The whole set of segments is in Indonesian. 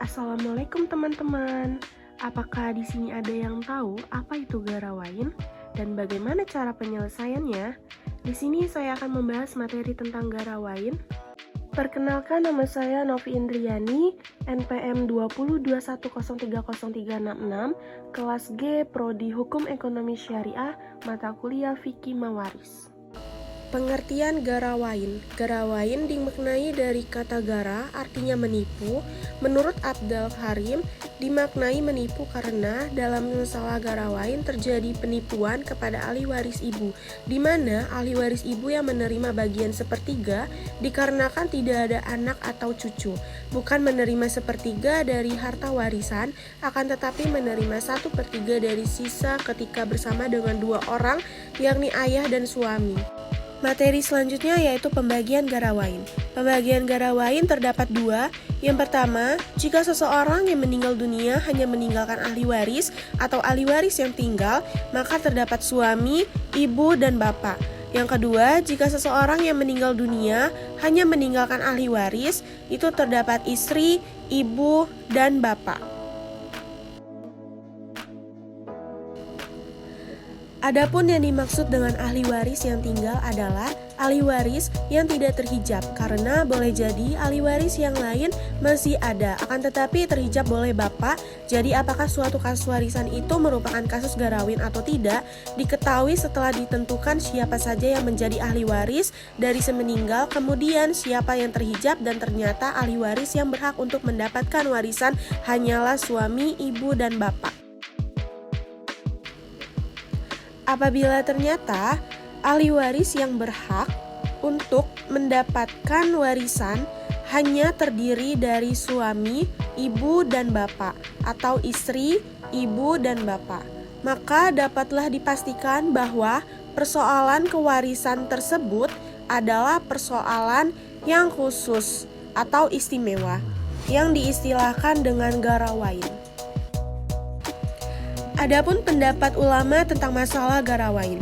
Assalamualaikum teman-teman. Apakah di sini ada yang tahu apa itu garawain dan bagaimana cara penyelesaiannya? Di sini saya akan membahas materi tentang garawain. Perkenalkan, nama saya Novi Indriani, NPM 2021030366, kelas G, Prodi Hukum Ekonomi Syariah, mata kuliah Fikih Mawaris. Pengertian garawain. Garawain dimaknai dari kata gara, artinya menipu. Menurut Abdul Karim, dimaknai menipu karena dalam masalah garawain terjadi penipuan kepada ahli waris ibu, di mana ahli waris ibu yang menerima bagian sepertiga dikarenakan tidak ada anak atau cucu, bukan menerima sepertiga dari harta warisan, akan tetapi menerima 1/3 dari sisa ketika bersama dengan dua orang, yakni ayah dan suami. Materi selanjutnya yaitu pembagian garawain. Pembagian garawain terdapat dua. Yang pertama, jika seseorang yang meninggal dunia hanya meninggalkan ahli waris atau ahli waris yang tinggal, maka terdapat suami, ibu, dan bapak. Yang kedua, jika seseorang yang meninggal dunia hanya meninggalkan ahli waris, itu terdapat istri, ibu, dan bapak. Adapun yang dimaksud dengan ahli waris yang tinggal adalah ahli waris yang tidak terhijab, karena boleh jadi ahli waris yang lain masih ada, akan tetapi terhijab boleh bapak. Jadi apakah suatu kasus warisan itu merupakan kasus garawin atau tidak, diketahui setelah ditentukan siapa saja yang menjadi ahli waris dari semeninggal, kemudian siapa yang terhijab, dan ternyata ahli waris yang berhak untuk mendapatkan warisan hanyalah suami, ibu, dan bapak. Apabila ternyata ahli waris yang berhak untuk mendapatkan warisan hanya terdiri dari suami, ibu, dan bapak, atau istri, ibu, dan bapak, maka dapatlah dipastikan bahwa persoalan kewarisan tersebut adalah persoalan yang khusus atau istimewa, yang diistilahkan dengan garawain. Adapun pendapat ulama tentang masalah garawain.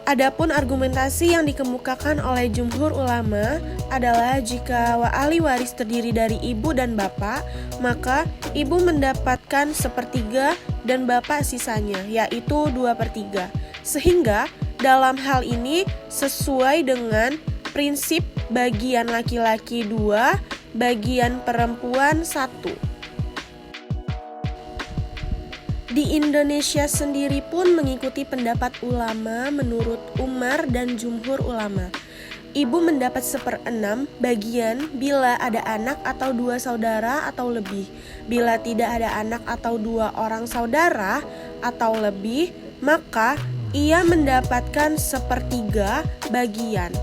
Adapun argumentasi yang dikemukakan oleh jumhur ulama adalah jika ahli waris terdiri dari ibu dan bapak, maka ibu mendapatkan 1/3 dan bapak sisanya, yaitu 2/3. Sehingga dalam hal ini sesuai dengan prinsip bagian laki-laki 2, bagian perempuan 1. Di Indonesia sendiri pun mengikuti pendapat ulama menurut Umar dan jumhur ulama. Ibu mendapat 1/6 bagian bila ada anak atau 2 saudara atau lebih. Bila tidak ada anak atau 2 orang saudara atau lebih, maka ia mendapatkan 1/3 bagian.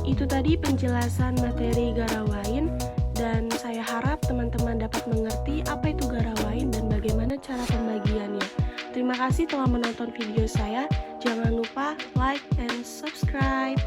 Itu tadi penjelasan materi garawain, dan saya harap teman-teman dapat mengerti apa itu garawain dan bagaimana cara pembagiannya. Terima kasih telah menonton video saya. Jangan lupa like and subscribe.